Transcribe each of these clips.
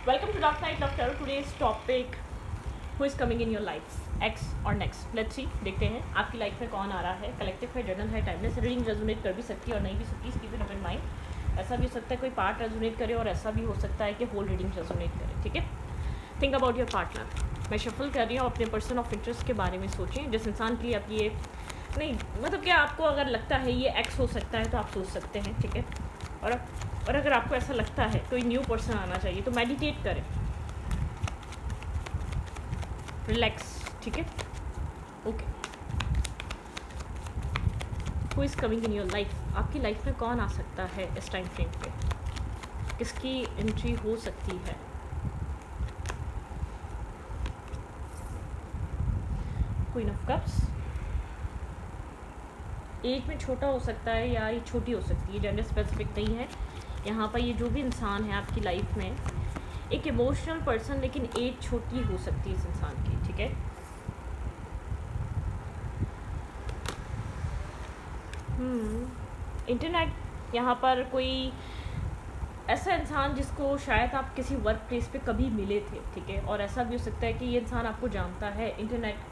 Welcome to Dark Side of Tarot. Today's topic: Who is coming in your life? X और next. Let's see. देखते हैं आपकी life में कौन आ रहा है. कलेक्टिव है, जर्नल है, टाइमलेस रीडिंग रेजोनेट कर भी सकती है और नहीं भी सकती. Keep it open mind. ऐसा भी हो सकता है कोई पार्ट रेजोनेट करे और ऐसा भी हो सकता है कि होल रीडिंग रेजोनेट करे. ठीक है. Think about your partner. मैं शफल कर रही हूँ. अपने पर्सन ऑफ इंटरेस्ट के बारे में सोचें. जिस इंसान के लिए आप ये नहीं मतलब क्या आपको अगर लगता है ये एक्स हो सकता है तो आप सोच सकते हैं. ठीक है. और अगर आपको ऐसा लगता है कोई न्यू पर्सन आना चाहिए तो मेडिटेट करें, रिलैक्स. ठीक है. Okay. Who is coming in your life? आपकी लाइफ में कौन आ सकता है इस टाइम फ्रेम पे? किसकी एंट्री हो सकती है? Queen of cups. एज में छोटा हो सकता है या ये छोटी हो सकती है, जेंडर स्पेसिफिक नहीं है. यहाँ पर ये जो भी इंसान है आपकी लाइफ में एक इमोशनल पर्सन, लेकिन एज छोटी हो सकती है इस इंसान की. ठीक है. इंटरनेट. यहाँ पर कोई ऐसा इंसान जिसको शायद आप किसी वर्क प्लेस पे कभी मिले थे. ठीक है. और ऐसा भी हो सकता है कि ये इंसान आपको जानता है. इंटरनेट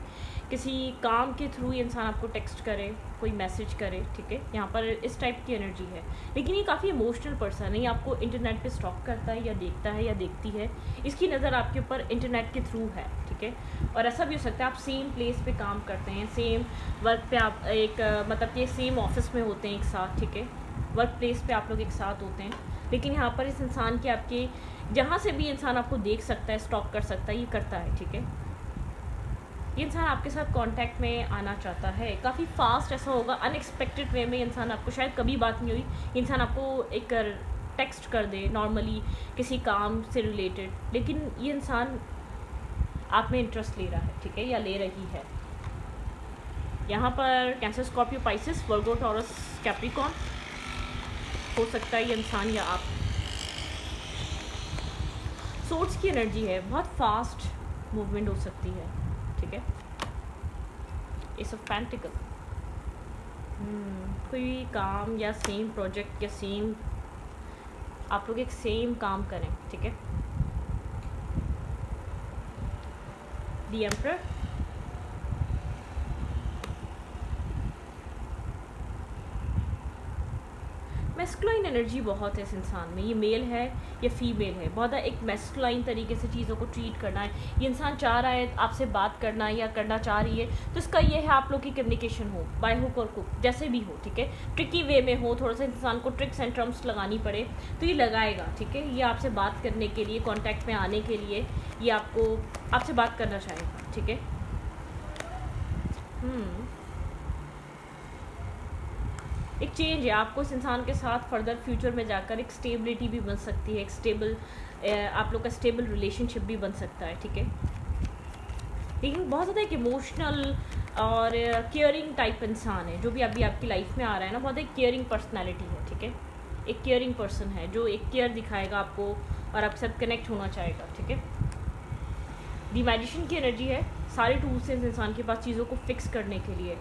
किसी काम के थ्रू ये इंसान आपको टेक्स्ट करे, कोई मैसेज करे. ठीक है. यहाँ पर इस टाइप की एनर्जी है, लेकिन ये काफ़ी इमोशनल पर्सन है. ये आपको इंटरनेट पे स्टॉक करता है या देखता है या देखती है. इसकी नज़र आपके ऊपर इंटरनेट के थ्रू है. ठीक है. और ऐसा भी हो सकता है आप सेम प्लेस पे काम करते हैं, सेम वर्क पे आप एक मतलब कि सेम ऑफिस में होते हैं एक साथ. ठीक है. वर्क प्लेस पे आप लोग एक साथ होते हैं, लेकिन यहाँ पर इस इंसान के आपके जहाँ से भी इंसान आपको देख सकता है, स्टॉक कर सकता है, ये करता है. ठीक है. ये इंसान आपके साथ कांटेक्ट में आना चाहता है काफ़ी फास्ट. ऐसा होगा अनएक्सपेक्टेड वे में. इंसान आपको शायद कभी बात नहीं हुई, इंसान आपको एक टेक्स्ट कर दे नॉर्मली किसी काम से रिलेटेड, लेकिन ये इंसान आप में इंटरेस्ट ले रहा है. ठीक है. या ले रही है. यहाँ पर कैंसर, स्कॉर्पियो, पाइसेस, वर्गो, टॉरस, कैप्रिकॉर्न हो सकता है ये इंसान या आप. सोर्स की एनर्जी है, बहुत फास्ट मूवमेंट हो सकती है. ठीक है. S of pentacle. कोई काम या सेम प्रोजेक्ट या सेम आप लोग एक सेम काम करें. ठीक है. The emperor. मैस्कुलाइन एनर्जी बहुत है इस इंसान में. ये मेल है या फीमेल है, बहुत एक मैस्कुलाइन तरीके से चीज़ों को ट्रीट करना है. ये इंसान चाह रहा है आपसे बात करना या करना चाह रही है, तो इसका ये है आप लोग की कम्युनिकेशन हो बाय हुक और कुक, जैसे भी हो. ठीक है. ट्रिकी वे में हो, थोड़ा सा इंसान को ट्रिक्स एंड ट्रम्स लगानी पड़े तो ये लगाएगा. ठीक है. ये आपसे बात करने के लिए, कॉन्टैक्ट में आने के लिए ये आपसे बात करना चाहेगा. ठीक है. एक चेंज है आपको इस इंसान के साथ. फर्दर फ्यूचर में जाकर एक स्टेबिलिटी भी बन सकती है, एक स्टेबल आप लोग का स्टेबल रिलेशनशिप भी बन सकता है. ठीक है. लेकिन बहुत ज़्यादा एक इमोशनल और केयरिंग टाइप इंसान है जो भी अभी आपकी लाइफ में आ रहा है ना. बहुत एक केयरिंग पर्सनैलिटी है. ठीक है. एक केयरिंग पर्सन है जो एक केयर दिखाएगा आपको और आपके साथ कनेक्ट होना चाहेगा. ठीक है. द मैजिशियन की एनर्जी है. सारे टूल्स हैं इस इंसान के पास चीज़ों को फिक्स करने के लिए.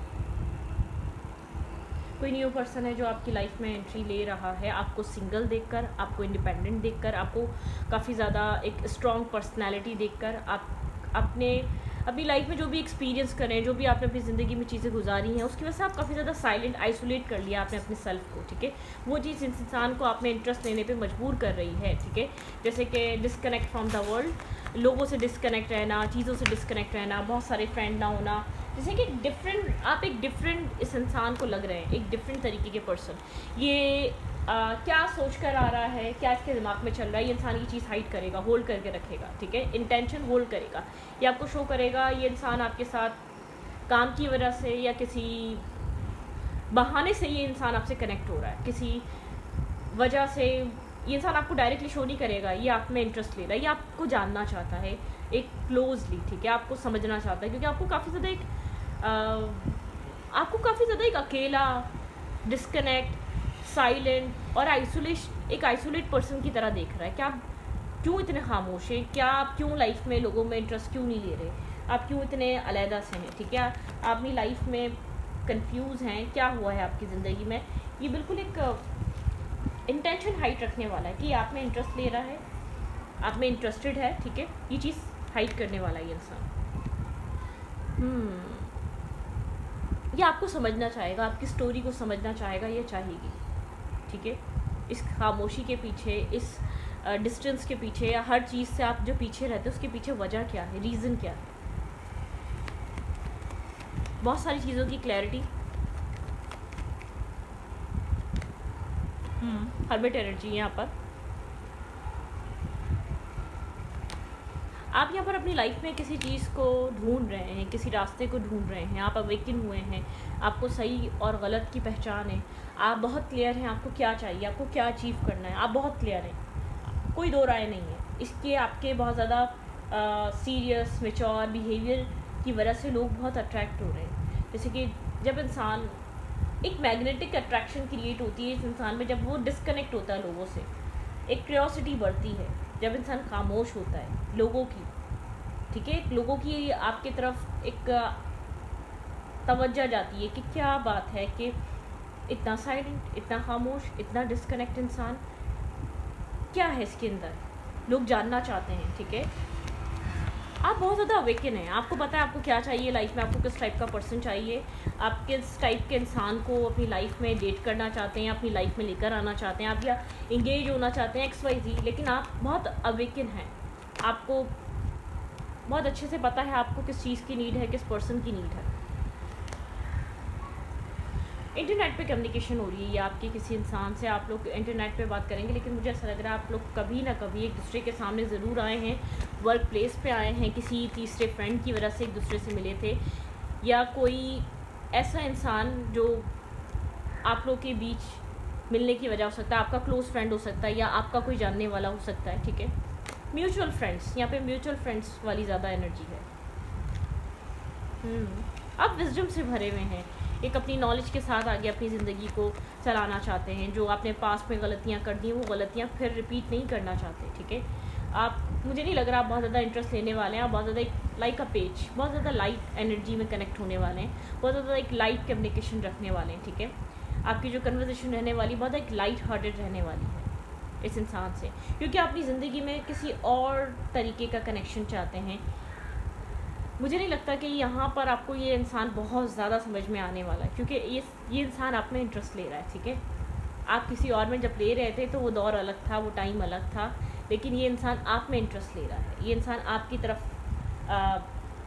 कोई न्यू पर्सन है जो आपकी लाइफ में एंट्री ले रहा है. आपको सिंगल देखकर, आपको इंडिपेंडेंट देखकर, आपको काफ़ी ज़्यादा एक स्ट्रॉन्ग पर्सनैलिटी देखकर, आप अपनी लाइफ में जो भी एक्सपीरियंस करें, जो भी आपने अपनी ज़िंदगी में चीज़ें गुजारी हैं, उसकी वजह से आप काफ़ी ज़्यादा साइलेंट, आइसोलेट कर लिया आपने अपने सेल्फ को. ठीक है. वो चीज़ इस इंसान को आप में इंटरेस्ट लेने पे मजबूर कर रही है. ठीक है. जैसे कि डिस्कनेक्ट फ्रॉम द वर्ल्ड, लोगों से डिस्कनेक्ट रहना, चीज़ों से डिस्कनेक्ट रहना, बहुत सारे फ्रेंड ना होना. जैसे कि आप एक डिफरेंट इस इंसान को लग रहे हैं, एक डिफरेंट तरीके के पर्सन. ये क्या सोच कर आ रहा है, क्या इसके दिमाग में चल रहा है, ये इंसान ये चीज़ हाइड करेगा, होल्ड करके रखेगा. ठीक है. इंटेंशन होल्ड करेगा. ये आपको शो करेगा ये इंसान आपके साथ काम की वजह से या किसी बहाने से ये इंसान आपसे कनेक्ट हो रहा है. किसी वजह से ये इंसान आपको डायरेक्टली शो नहीं करेगा. ये आप में इंटरेस्ट ले रहा है, ये आपको जानना चाहता है एक क्लोजली. ठीक है. आपको समझना चाहता है क्योंकि आपको काफ़ी ज़्यादा एक अकेला, डिस्कनेक्ट, साइलेंट और आइसोलेट पर्सन की तरह देख रहा है. क्या आप क्यों इतने खामोश हैं? क्या आप क्यों लाइफ में लोगों में इंटरेस्ट क्यों नहीं ले रहे? आप क्यों इतने अलहदा से हैं? ठीक है. आप अपनी लाइफ में कंफ्यूज हैं. क्या हुआ है आपकी ज़िंदगी में? ये बिल्कुल एक इंटेंशन हाइट रखने वाला है कि आप में इंटरेस्ट ले रहा है आप में इंटरेस्टेड है, ठीक है, ये चीज़ हाइड करने वाला ये इंसान। ये आपको समझना चाहेगा, आपकी स्टोरी को समझना चाहेगा, ये चाहेगी, ठीक है। इस खामोशी के पीछे, इस डिस्टेंस के पीछे, या हर चीज़ से आप जो पीछे रहते हैं उसके पीछे वजह क्या है, रीज़न क्या है, बहुत सारी चीज़ों की क्लैरिटी। हर्मिट एनर्जी यहाँ पर। आप यहाँ पर अपनी लाइफ में किसी चीज़ को ढूंढ रहे हैं, किसी रास्ते को ढूंढ रहे हैं, आप अवेकन हुए हैं, आपको सही और गलत की पहचान है, आप बहुत क्लियर हैं आपको क्या चाहिए, आपको क्या अचीव करना है, आप बहुत क्लियर हैं, कोई दो राय नहीं है। इसके आपके बहुत ज़्यादा सीरियस मैच्योर बिहेवियर की वजह से लोग बहुत अट्रैक्ट हो रहे हैं। जैसे कि जब इंसान, एक मैग्नेटिक अट्रैक्शन क्रिएट होती है इस इंसान में जब वो डिस्कनेक्ट होता है लोगों से, एक क्यूरियोसिटी बढ़ती है जब इंसान खामोश होता है लोगों की, ठीक है, लोगों की आपकी तरफ एक तवज्जो जाती है कि क्या बात है कि इतना साइलेंट, इतना खामोश, इतना डिस्कनेक्ट इंसान, क्या है इसके अंदर, लोग जानना चाहते हैं, ठीक है। आप बहुत ज़्यादा अवेकन हैं, आपको पता है आपको क्या चाहिए लाइफ में, आपको किस टाइप का पर्सन चाहिए, आप किस टाइप के इंसान को अपनी लाइफ में डेट करना चाहते हैं, अपनी लाइफ में लेकर आना चाहते हैं, आप या इंगेज होना चाहते हैं XYZ, लेकिन आप बहुत अवेकन हैं, आपको बहुत अच्छे से पता है आपको किस चीज़ की नीड है, किस पर्सन की नीड है। इंटरनेट पे कम्युनिकेशन हो रही है या आपके किसी इंसान से, आप लोग इंटरनेट पे बात करेंगे, लेकिन मुझे ऐसा लग रहा है आप लोग कभी ना कभी एक दूसरे के सामने ज़रूर आए हैं, वर्क प्लेस पे आए हैं, किसी तीसरे फ्रेंड की वजह से एक दूसरे से मिले थे, या कोई ऐसा इंसान जो आप लोग के बीच मिलने की वजह हो सकता है, आपका क्लोज फ्रेंड हो सकता है, या आपका कोई जानने वाला हो सकता है, ठीक है। म्यूचुअल फ्रेंड्स, यहाँ पे म्यूचुअल फ्रेंड्स वाली ज़्यादा एनर्जी है। आप विजडम से भरे हुए हैं, एक अपनी नॉलेज के साथ आगे अपनी ज़िंदगी को चलाना चाहते हैं, जो आपने पास्ट में गलतियाँ कर दी वो गलतियाँ फिर रिपीट नहीं करना चाहते, ठीक है। आप, मुझे नहीं लग रहा आप बहुत ज़्यादा इंटरेस्ट लेने वाले हैं, आप बहुत ज़्यादा एक लाइक अ पेज, बहुत ज़्यादा लाइट एनर्जी में कनेक्ट होने वाले हैं, बहुत ज़्यादा एक लाइट कम्युनिकेशन रखने वाले हैं, ठीक है। आपकी जो कन्वर्सेशन रहने वाली बहुत एक लाइट हार्टेड रहने वाली है इस इंसान से, क्योंकि आप अपनी ज़िंदगी में किसी और तरीके का कनेक्शन चाहते हैं। मुझे नहीं लगता कि यहाँ पर आपको ये इंसान बहुत ज़्यादा समझ में आने वाला है, क्योंकि ये इंसान आप में इंटरेस्ट ले रहा है, ठीक है। आप किसी और में जब ले रहे थे तो वो दौर अलग था, वो टाइम अलग था, लेकिन ये इंसान आप में इंटरेस्ट ले रहा है, ये इंसान आपकी तरफ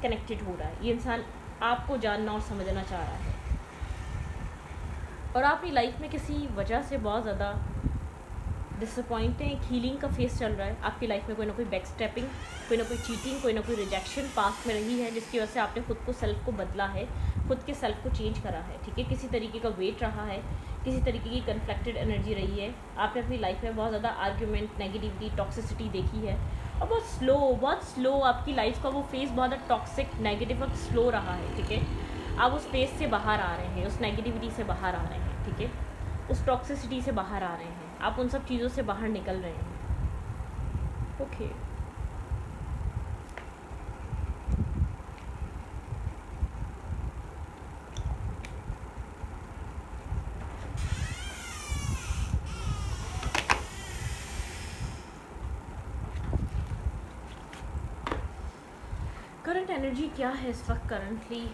कनेक्टेड हो रहा है, ये इंसान आपको जानना और समझना चाह रहा है, और आप अपनी लाइफ में किसी वजह से बहुत ज़्यादा डिसअपॉइंटेड, एक हीलिंग का फेस चल रहा है आपकी लाइफ में, कोई ना कोई बैक स्टेपिंग, कोई ना कोई चीटिंग, कोई ना कोई रिजेक्शन पास्ट में रही है, जिसकी वजह से आपने खुद को, सेल्फ को बदला है, खुद के सेल्फ को चेंज करा है, ठीक है। किसी तरीके का वेट रहा है, किसी तरीके की कन्फ्लिक्टेड एनर्जी रही है, आपने अपनी लाइफ में बहुत ज़्यादा आर्ग्यूमेंट, नेगेटिविटी, टॉक्सिसिटी देखी है, और बहुत स्लो आपकी लाइफ का वो फेस बहुत ज़्यादा टॉक्सिक, नेगेटिव और स्लो रहा है, ठीक है। आप उस फेस से बाहर आ रहे हैं, उस नेगेटिविटी से बाहर आ रहे हैं, ठीक है, उस टॉक्सिसिटी से बाहर आ रहे हैं, आप उन सब चीज़ों से बाहर निकल रहे हैं, ओके। करंट एनर्जी क्या है इस वक्त करंटली?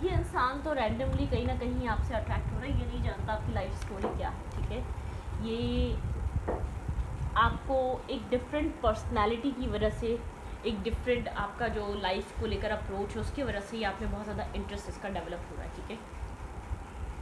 ये इंसान तो रैंडमली कहीं ना कहीं आपसे अट्रैक्ट हो रहा है, ये नहीं जानता आपकी लाइफ स्टोरी क्या है, ठीक है। ये आपको एक डिफरेंट पर्सनालिटी की वजह से, एक डिफरेंट आपका जो लाइफ को लेकर अप्रोच है उसकी वजह से ये आप में बहुत ज़्यादा इंटरेस्ट इसका डेवलप हो रहा है, ठीक है।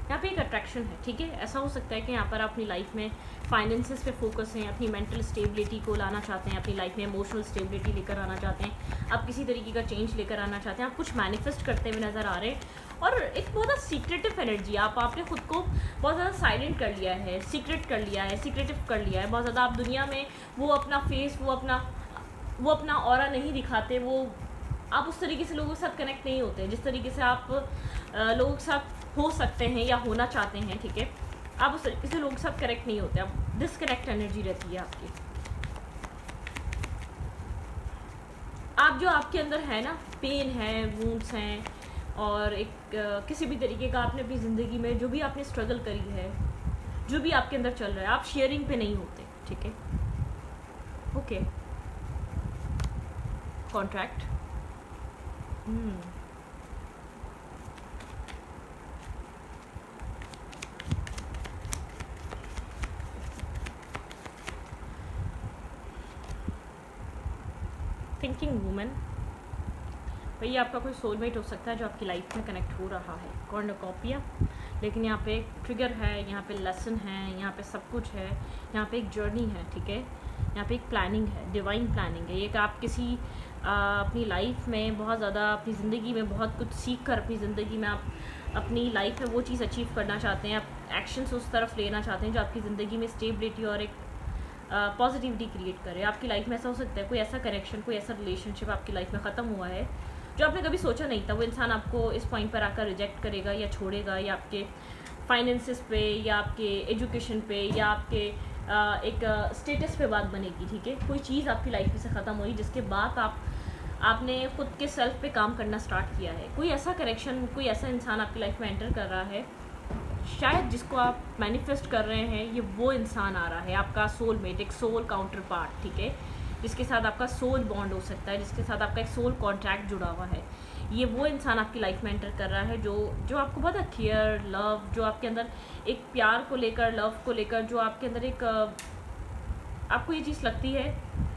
यहाँ पे एक अट्रैक्शन है, ठीक है। ऐसा हो सकता है कि यहाँ पर अपनी लाइफ में फाइनेंसेस पे फोकस हैं, अपनी मेंटल स्टेबिलिटी को लाना चाहते हैं, अपनी लाइफ में इमोशनल स्टेबिलिटी लेकर आना चाहते हैं, आप किसी तरीके का चेंज लेकर आना चाहते हैं, आप कुछ मैनिफेस्ट करते हुए नज़र आ रहे हैं, और एक बहुत ज़्यादा सीक्रेटिव एनर्जी, आपने खुद को बहुत ज़्यादा साइलेंट कर लिया है, सीक्रेट कर लिया है, सीक्रेटिव कर लिया है बहुत ज़्यादा। आप दुनिया में वो अपना फेस, वो अपना ऑरा नहीं दिखाते, वो आप उस तरीके से लोगों के साथ कनेक्ट नहीं होते जिस तरीके से आप लोगों के साथ हो सकते हैं या होना चाहते हैं, ठीक है। आप उस तरीके से लोगों के साथ कनेक्ट नहीं होते, आप डिसकनेक्ट एनर्जी रहती है आपकी। आप जो आपके अंदर है ना, पेन है, वूंड्स हैं, और एक किसी भी तरीके का आपने अपनी ज़िंदगी में जो भी आपने स्ट्रगल करी है, जो भी आपके अंदर चल रहा है, आप शेयरिंग पे नहीं होते, ठीक है। Okay, contract. थिंकिंग वूमेन, भैया आपका कोई सोलमेट हो सकता है जो आपकी लाइफ में कनेक्ट हो रहा है, कॉर्नोकॉपिया। लेकिन यहाँ पे एक ट्रिगर है, यहाँ पे लेसन है, यहाँ पे सब कुछ है, यहाँ पे एक जर्नी है, ठीक है। यहाँ पे एक प्लानिंग है, डिवाइन प्लानिंग है। ये कि आप किसी अपनी लाइफ में बहुत ज़्यादा, अपनी ज़िंदगी में बहुत कुछ सीख कर अपनी ज़िंदगी में आप अपनी लाइफ में वो चीज़ अचीव करना चाहते हैं, आप एक्शंस उस तरफ लेना चाहते हैं जो आपकी ज़िंदगी में स्टेबिलिटी और एक पॉजिटिविटी क्रिएट करे। आपकी लाइफ में ऐसा हो सकता है कोई ऐसा कनेक्शन, कोई ऐसा रिलेशनशिप आपकी लाइफ में ख़त्म हुआ है जो आपने कभी सोचा नहीं था। वो इंसान आपको इस पॉइंट पर आकर रिजेक्ट करेगा या छोड़ेगा, या आपके फाइनेंसिस पे, या आपके एजुकेशन पे, या आपके एक स्टेटस पे बात बनेगी, ठीक है। कोई चीज़ आपकी लाइफ में से ख़त्म हुई जिसके बाद आपने खुद के सेल्फ पे काम करना स्टार्ट किया है। कोई ऐसा कनेक्शन, कोई ऐसा इंसान आपकी लाइफ में एंटर कर रहा है, शायद जिसको आप मैनिफेस्ट कर रहे हैं, ये वो इंसान आ रहा है, आपका सोलमेट, एक सोल काउंटर पार्ट, ठीक है, जिसके साथ आपका सोल बॉन्ड हो सकता है, जिसके साथ आपका एक सोल कॉन्ट्रैक्ट जुड़ा हुआ है। ये वो इंसान आपकी लाइफ में एंटर कर रहा है जो आपको बहुत केयर, लव, जो आपके अंदर एक प्यार को लेकर, लव को लेकर, जो आपके अंदर एक आपको ये चीज़ लगती है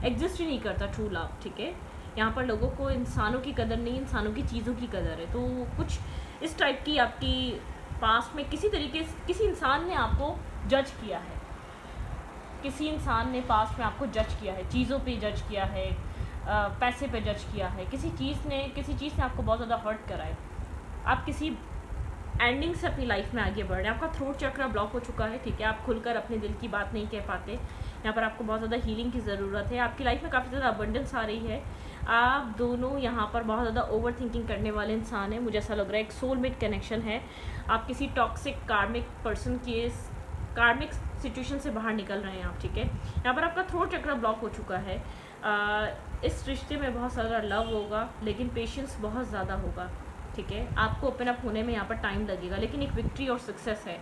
एग्जिस्ट ही नहीं करता, ट्रू लव, ठीक है। यहाँ पर लोगों को इंसानों की कदर नहीं, इंसानों की चीज़ों की कदर है। तो कुछ इस टाइप की आपकी पास्ट में किसी तरीके से किसी इंसान ने आपको जज किया है, किसी इंसान ने पास्ट में आपको जज किया है, चीज़ों पे जज किया है, पैसे पे जज किया है, किसी चीज़ ने आपको बहुत ज़्यादा हर्ट करा है। आप किसी एंडिंग से अपनी लाइफ में आगे बढ़ रहे हैं, आपका थ्रोट चक्र ब्लॉक हो चुका है, ठीक है, आप खुलकर अपने दिल की बात नहीं कह पाते। यहाँ पर आपको बहुत ज़्यादा हीलिंग की ज़रूरत है। आपकी लाइफ में काफ़ी ज़्यादा अबंडेंस आ रही है। आप दोनों यहाँ पर बहुत ज़्यादा ओवर थिंकिंग करने वाले इंसान हैं, मुझे ऐसा लग रहा है। एक सोलमेट कनेक्शन है, आप किसी टॉक्सिक कार्मिक पर्सन के कार्मिक सिचुएशन से बाहर निकल रहे हैं आप, ठीक है। यहाँ पर आपका थ्रोट चक्र ब्लॉक हो चुका है। इस रिश्ते में बहुत सारा लव होगा, लेकिन पेशेंस बहुत ज़्यादा होगा, ठीक है। आपको ओपन अप होने में यहाँ पर टाइम लगेगा, लेकिन एक विक्ट्री और सक्सेस है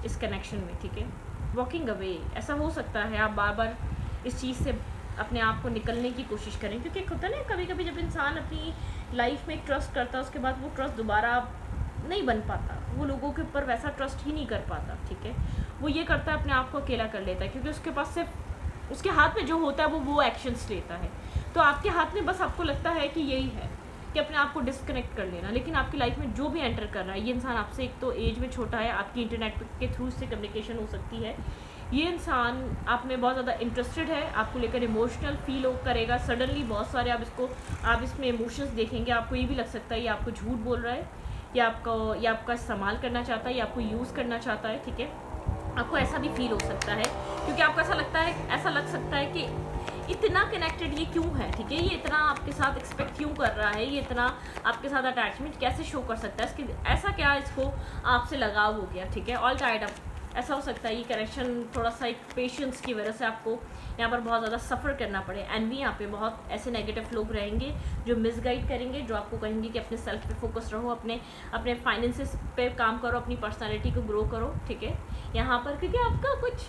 इस कनेक्शन में, ठीक है। वॉकिंग अवे, ऐसा हो सकता है आप बार बार इस चीज़ से अपने आप को निकलने की कोशिश करें, क्योंकि होता है ना कभी कभी जब इंसान अपनी लाइफ में ट्रस्ट करता है, उसके बाद वो ट्रस्ट दोबारा नहीं बन पाता, वो लोगों के ऊपर वैसा ट्रस्ट ही नहीं कर पाता, ठीक है। वो ये करता है, अपने आप को अकेला कर लेता है, क्योंकि उसके पास सिर्फ उसके हाथ में जो होता है वो एक्शंस लेता है। तो आपके हाथ में बस आपको लगता है कि यही है कि अपने आप को डिस्कनेक्ट कर लेना, लेकिन आपकी लाइफ में जो भी एंटर कर रहा है, ये इंसान आपसे एक तो एज में छोटा है, आपकी इंटरनेट के थ्रू से कम्युनिकेशन हो सकती है। ये इंसान आप में बहुत ज़्यादा इंटरेस्टेड है, आपको लेकर इमोशनल फील करेगा सडनली। बहुत सारे आप इसमें इमोशंस देखेंगे। आपको ये भी लग सकता है ये आपको झूठ बोल रहा है, या आपका इस्तेमाल करना चाहता है, या आपको यूज़ करना चाहता है, ठीक है। आपको ऐसा भी फील हो सकता है, क्योंकि आपको ऐसा लग सकता है कि इतना कनेक्टेड ये क्यों है, ठीक है। ये इतना आपके साथ एक्सपेक्ट क्यों कर रहा है, ये इतना आपके साथ अटैचमेंट कैसे शो कर सकता है, इसकी ऐसा क्या इसको आपसे लगाव हो गया, ठीक है। ऑल टाइड अप, ऐसा हो सकता है ये कनेक्शन थोड़ा सा एक पेशेंस की वजह से आपको यहाँ पर बहुत ज़्यादा सफ़र करना पड़े। एंड भी यहाँ पे बहुत ऐसे नेगेटिव लोग रहेंगे जो मिसगाइड करेंगे, जो आपको कहेंगे कि अपने सेल्फ पे फोकस रहो, अपने फाइनेंसेस पे काम करो, अपनी पर्सनालिटी को ग्रो करो, ठीक है। यहाँ पर क्योंकि आपका कुछ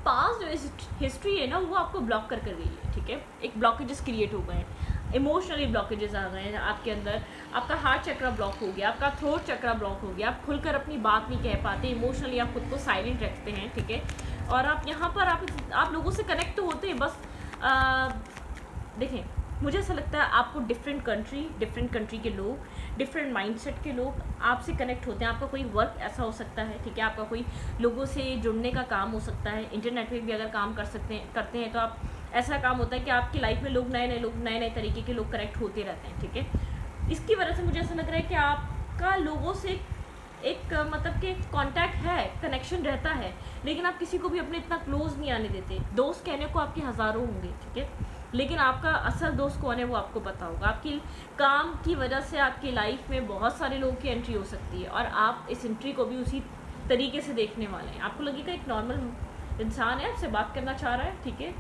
पास्ट जो हिस्ट्री है ना, वो आपको ब्लॉक कर गई है, ठीक है। एक ब्लॉकेजेस क्रिएट हो गए हैं, इमोशनली ब्लॉकेजेस आ गए हैं आपके अंदर। आपका हार्ट चक्र ब्लॉक हो गया, आपका थ्रोट चक्र ब्लॉक हो गया, आप खुलकर अपनी बात नहीं कह पाते, इमोशनली आप खुद को साइलेंट रखते हैं, ठीक है। और आप यहाँ पर आप लोगों से कनेक्ट तो होते हैं, बस देखें, मुझे ऐसा लगता है आपको डिफरेंट कंट्री के लोग, डिफरेंट माइंडसेट के लोग आपसे कनेक्ट होते हैं। आपका कोई वर्क ऐसा हो सकता है, ठीक है, आपका कोई लोगों से जुड़ने का काम हो सकता है। इंटरनेट पे भी अगर काम करते हैं तो आप ऐसा काम होता है कि आपकी लाइफ में नए तरीके के लोग कनेक्ट होते रहते हैं, ठीक है। इसकी वजह से मुझे ऐसा लग रहा है कि आपका लोगों से एक मतलब कि कांटेक्ट है, कनेक्शन रहता है, लेकिन आप किसी को भी अपने इतना क्लोज नहीं आने देते। दोस्त कहने को आपके हज़ारों होंगे, ठीक है, लेकिन आपका असल दोस्त कौन है वो आपको पता होगा। आपकी काम की वजह से आपकी लाइफ में बहुत सारे लोगों की एंट्री हो सकती है, और आप इस एंट्री को भी उसी तरीके से देखने वाले हैं। आपको लगेगा एक नॉर्मल इंसान है, आपसे बात करना चाह रहा है, ठीक है,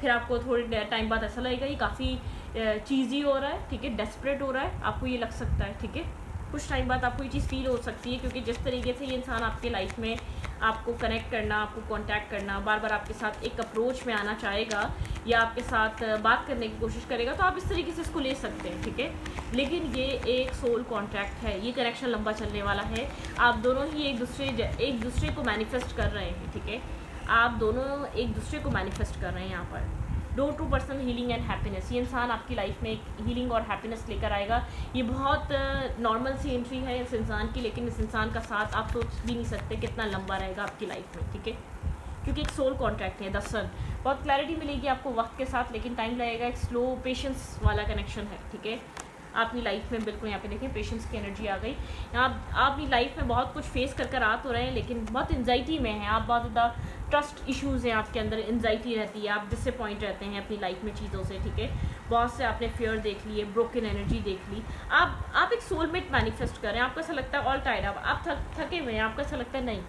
फिर आपको थोड़ी टाइम बाद ऐसा लगेगा ये काफ़ी चीज़ी हो रहा है, ठीक है, डेस्परेट हो रहा है, आपको ये लग सकता है, ठीक है। कुछ टाइम बाद आपको ये चीज़ फील हो सकती है, क्योंकि जिस तरीके से ये इंसान आपके लाइफ में आपको कनेक्ट करना, आपको कांटेक्ट करना, बार बार आपके साथ एक अप्रोच में आना चाहेगा या आपके साथ बात करने की कोशिश करेगा, तो आप इस तरीके से इसको ले सकते हैं, ठीक है। लेकिन ये एक सोल कॉन्ट्रैक्ट है, ये कनेक्शन लंबा चलने वाला है। आप दोनों ही एक दूसरे को मैनिफेस्ट कर रहे हैं, ठीक है। आप दोनों एक दूसरे को मैनिफेस्ट कर रहे हैं यहाँ पर। Door to personal healing and happiness, ये इंसान आपकी लाइफ में एक हीलिंग और हैप्पीनेस लेकर आएगा। ये बहुत नॉर्मल सी एंट्री है इस इंसान की, लेकिन इस इंसान का साथ आप सोच भी नहीं सकते कितना लंबा रहेगा आपकी लाइफ में, ठीक है, क्योंकि एक सोल कॉन्ट्रैक्ट है। द सन, बहुत क्लैरिटी मिलेगी आपको वक्त के साथ, लेकिन टाइम लगेगा। एक स्लो पेशेंस वाला कनेक्शन है, ठीक है। अपनी लाइफ में बिल्कुल यहाँ पे देखें पेशेंस की एनर्जी आ गई। आप अपनी लाइफ में बहुत कुछ फेस कर आ तो रहे हैं, लेकिन बहुत एंजाइटी में हैं आप, बहुत ज़्यादा ट्रस्ट इश्यूज़ हैं आपके अंदर, एंजाइटी रहती है, आप डिसअपॉइंट रहते हैं अपनी लाइफ में चीज़ों से, ठीक है। बहुत से आपने फेयर देख लिए, ब्रोकन एनर्जी देख ली। आप एक सोलमेट मैनिफेस्ट कर रहे हैं, आपको ऐसा लगता है ऑल टाइड, आप थके हुए हैं, आपको ऐसा लगता है नहीं,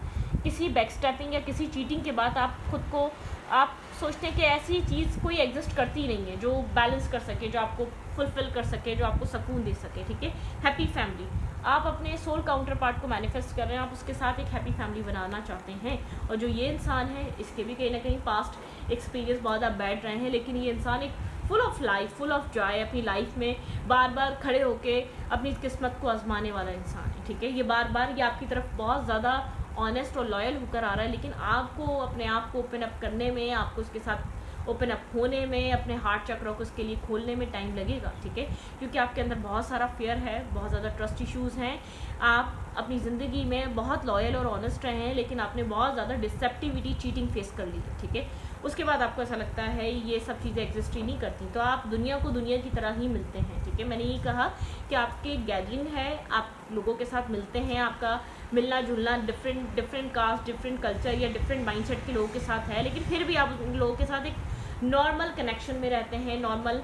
किसी बैकस्टैपिंग या किसी चीटिंग के बाद आप खुद को आप सोचते हैं कि ऐसी चीज़ कोई एग्जिस्ट करती नहीं है जो बैलेंस कर सके, जो आपको फुलफिल कर सके, जो आपको सुकून दे सके, ठीक है। हैप्पी फैमिली, आप अपने सोल काउंटर पार्ट को मैनिफेस्ट कर रहे हैं, आप उसके साथ एक हैप्पी फैमिली बनाना चाहते हैं। और जो ये इंसान है, इसके भी कहीं ना कहीं पास्ट एक्सपीरियंस बहुत आप बैठ रहे हैं, लेकिन ये इंसान एक full of life, full of Joy, अपनी लाइफ में बार बार खड़े होके अपनी किस्मत को आजमाने वाला इंसान है, ठीक है। ये बार बार ये आपकी तरफ बहुत ज़्यादा ऑनेस्ट और लॉयल होकर आ रहा है, लेकिन आपको अपने आप को ओपन अप करने में, आपको उसके साथ ओपन अप होने में, अपने हार्ट चक्र को उसके लिए खोलने में टाइम लगेगा, ठीक है, क्योंकि आपके अंदर बहुत सारा फेयर है, बहुत ज़्यादा ट्रस्ट इश्यूज़ हैं। आप अपनी ज़िंदगी में बहुत लॉयल और ऑनेस्ट रहे हैं, लेकिन आपने बहुत ज़्यादा डिसेप्टिविटी, चीटिंग फेस कर ली है, ठीक है। उसके बाद आपको ऐसा लगता है ये सब चीज़ें एग्जिस्ट ही नहीं करती, तो आप दुनिया को दुनिया की तरह ही मिलते हैं, ठीक है। मैंने ये कहा कि आपके गैदरिंग है, आप लोगों के साथ मिलते हैं, आपका मिलना जुलना डिफरेंट कास्ट, डिफरेंट कल्चर या डिफरेंट माइंडसेट के लोगों के साथ है, लेकिन फिर भी आप उन लोगों के साथ एक नॉर्मल कनेक्शन में रहते हैं, नॉर्मल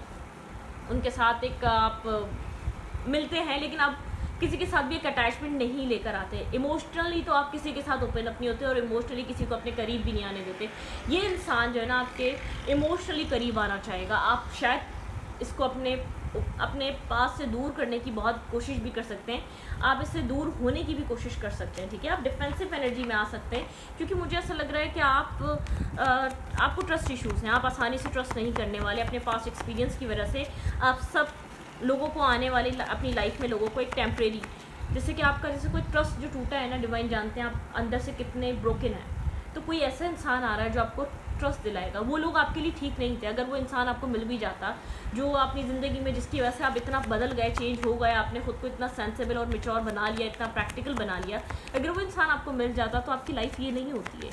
उनके साथ एक आप मिलते हैं, लेकिन आप किसी के साथ भी एक अटैचमेंट नहीं लेकर आते। इमोशनली तो आप किसी के साथ ओपन अप नहीं होते और इमोशनली किसी को अपने करीब भी नहीं आने देते। ये इंसान जो है ना आपके इमोशनली करीब आना चाहेगा, आप शायद इसको अपने पास से दूर करने की बहुत कोशिश भी कर सकते हैं, आप इससे दूर होने की भी कोशिश कर सकते हैं, ठीक है। आप डिफेंसिव एनर्जी में आ सकते हैं, क्योंकि मुझे ऐसा लग रहा है कि आपको ट्रस्ट इश्यूज़ हैं, आप आसानी से ट्रस्ट नहीं करने वाले। अपने पास एक्सपीरियंस की वजह से आप सब लोगों को आने वाले अपनी लाइफ में लोगों को एक टेम्परेरी, जैसे कि आपका जैसे कोई ट्रस्ट जो टूटा है ना, डिवाइन जानते हैं आप अंदर से कितने ब्रोकन हैं, तो कोई ऐसा इंसान आ रहा है जो आपको ट्रस्ट दिलाएगा। वो लोग आपके लिए ठीक नहीं थे, अगर वो इंसान आपको मिल भी जाता जो अपनी ज़िंदगी में जिसकी वजह से आप इतना बदल गए, चेंज हो गए, आपने खुद को इतना सेंसेबल और मैच्योर बना लिया, इतना प्रैक्टिकल बना लिया, अगर वो इंसान आपको मिल जाता तो आपकी लाइफ ये नहीं होती है,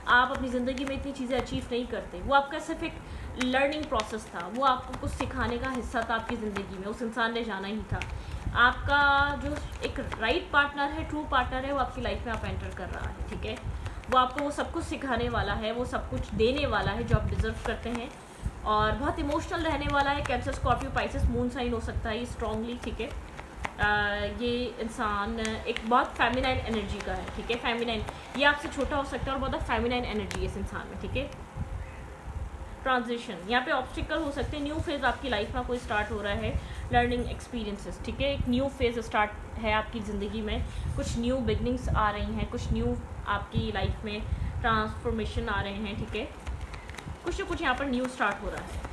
आप अपनी ज़िंदगी में इतनी चीज़ें अचीव नहीं करते। वो आपका सिर्फ एक लर्निंग प्रोसेस था, वो आपको कुछ सिखाने का हिस्सा था आपकी ज़िंदगी में, उस इंसान ने जाना ही था। आपका जो एक राइट पार्टनर है, ट्रू पार्टनर है, वो आपकी लाइफ में आप एंटर कर रहा है, ठीक है। वो आपको वो सब कुछ सिखाने वाला है, वो सब कुछ देने वाला है जो आप डिज़र्व करते हैं, और बहुत इमोशनल रहने वाला है। Cancer, Scorpio, Pisces moon sign हो सकता है ये स्ट्रांगली, ठीक है। ये इंसान एक बहुत फेमिनाइन एनर्जी का है, ठीक है। फेमिनाइन, ये आपसे छोटा हो सकता है और बहुत फेमिनाइन एनर्जी है इस इंसान में, ठीक है। ट्रांजिशन, यहाँ पे ऑब्स्टिकल हो सकते हैं, न्यू फेज़ आपकी लाइफ में कोई स्टार्ट हो रहा है, लर्निंग एक्सपीरियंसेस, ठीक है। एक न्यू फेज़ स्टार्ट है आपकी ज़िंदगी में, कुछ न्यू बिगनिंग्स आ रही हैं, कुछ न्यू आपकी लाइफ में ट्रांसफॉर्मेशन आ रहे हैं, ठीक है। कुछ ना कुछ यहाँ पर न्यू स्टार्ट हो रहा है।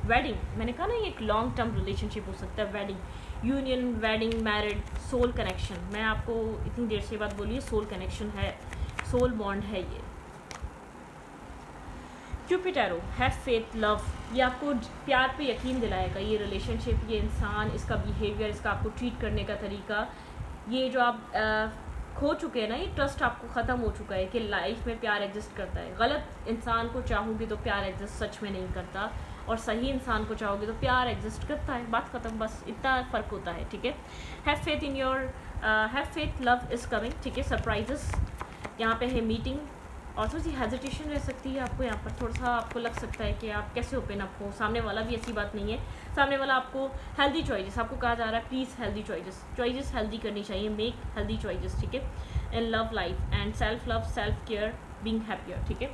वेडिंग, मैंने कहा ना ये एक लॉन्ग टर्म रिलेशनशिप हो सकता है, wedding, union, wedding, married, soul connection. मैं आपको इतनी देर से बात बोली है, सोल कनेक्शन है, सोल बॉन्ड है ये। जुपिटर, हैव फेथ, लव, ये आपको प्यार पे यकीन दिलाएगा, ये रिलेशनशिप, ये इंसान, इसका बिहेवियर, इसका आपको ट्रीट करने का तरीका, ये जो आप खो चुके हैं ना, ये ट्रस्ट आपको ख़त्म हो चुका है कि लाइफ में प्यार एग्जिस्ट करता है। गलत इंसान को चाहोगे तो प्यार एग्जिस्ट सच में नहीं करता, और सही इंसान को चाहोगे तो प्यार एग्जिस्ट करता है, बात ख़त्म, बस इतना फ़र्क होता है, ठीक है। Have faith in your, have faith, love is coming, ठीक है। सरप्राइजेस यहाँ पे है, मीटिंग, और थोड़ी सी हेजिटेशन रह सकती है आपको यहाँ पर, थोड़ा सा आपको लग सकता है कि आप कैसे ओपन अप हो, सामने वाला भी ऐसी बात नहीं है, सामने वाला आपको हेल्दी चॉइसेस, आपको कहा जा रहा है प्लीज़ हेल्दी चॉइसेस हेल्दी करनी चाहिए, मेक हेल्दी चॉइसेस, ठीक है। In love life and self love, self care, being happier, ठीक है,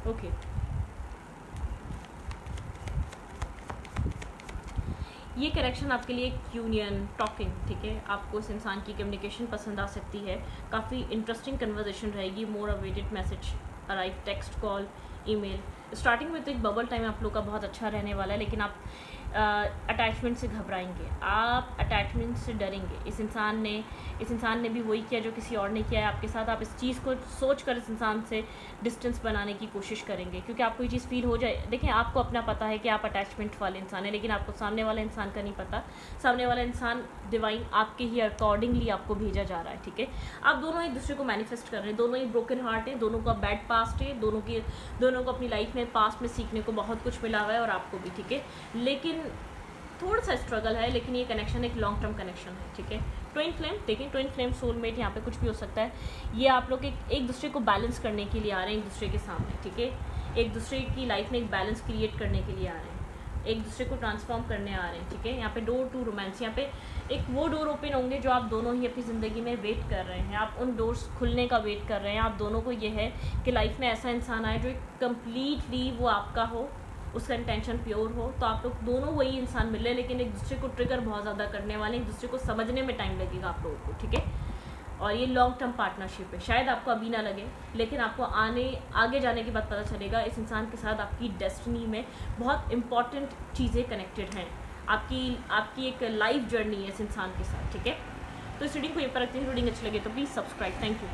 ओके। ये कनेक्शन आपके लिए एक यूनियन टॉकिंग, ठीक है, आपको इस इंसान की कम्युनिकेशन पसंद आ सकती है, काफ़ी इंटरेस्टिंग कन्वर्जेशन रहेगी, more awaited message arrive, text, call, email. Starting में तो एक बबल टाइम आप लोग का बहुत अच्छा रहने वाला है, लेकिन आप अटैचमेंट से घबराएंगे, आप अटैचमेंट से डरेंगे। इस इंसान ने भी वही किया जो किसी और ने किया है आपके साथ। आप इस चीज़ को सोच कर इस इंसान से डिस्टेंस बनाने की कोशिश करेंगे, क्योंकि आपको ये चीज़ फील हो जाए। देखिए, आपको अपना पता है कि आप अटैचमेंट वाले इंसान है, लेकिन आपको सामने वाला इंसान का नहीं पता। सामने वाला इंसान डिवाइन आपके ही अकॉर्डिंगली आपको भेजा जा रहा है, ठीक है। आप दोनों एक दूसरे को मैनिफेस्ट कर रहे हैं, दोनों ही ब्रोकन हार्ट है, दोनों का बैड पास्ट है, दोनों को अपनी लाइफ में पास्ट में सीखने को बहुत कुछ मिला हुआ है, और आपको भी, ठीक है। लेकिन थोड़ा सा स्ट्रगल है, लेकिन ये कनेक्शन एक लॉन्ग टर्म कनेक्शन है, ठीक है। ट्विन फ्लेम, देखिए ट्विन फ्लेम, सोलमेट, यहाँ पे कुछ भी हो सकता है। ये आप लोग एक दूसरे को बैलेंस करने के लिए आ रहे हैं एक दूसरे के सामने, ठीक है। एक दूसरे की लाइफ में एक बैलेंस क्रिएट करने के लिए आ रहे हैं, एक दूसरे को ट्रांसफॉर्म करने आ रहे हैं, ठीक है। यहाँ पे डोर टू रोमांस, यहाँ पे एक वो डोर ओपन होंगे जो आप दोनों ही अपनी ज़िंदगी में वेट कर रहे हैं। आप उन डोर्स खुलने का वेट कर रहे हैं। आप दोनों को ये है कि लाइफ में ऐसा इंसान आए जो कम्प्लीटली वो आपका हो, उसका इंटेंशन प्योर हो। तो आप लोग दोनों वही इंसान मिल रहे हैं, लेकिन एक दूसरे को ट्रिगर बहुत ज़्यादा करने वाले, एक दूसरे को समझने में टाइम लगेगा आप लोगों को, ठीक है। और ये लॉन्ग टर्म पार्टनरशिप है। शायद आपको अभी ना लगे, लेकिन आपको आगे जाने के बाद पता चलेगा इस इंसान के साथ आपकी डेस्टिनी में बहुत इंपॉर्टेंट चीज़ें कनेक्टेड हैं। आपकी एक लाइफ जर्नी है इस इंसान के साथ, ठीक है। तो इस रीडिंग को ये पर रखते हैं। रीडिंग अच्छी लगे तो प्लीज़ सब्सक्राइब। Thank you.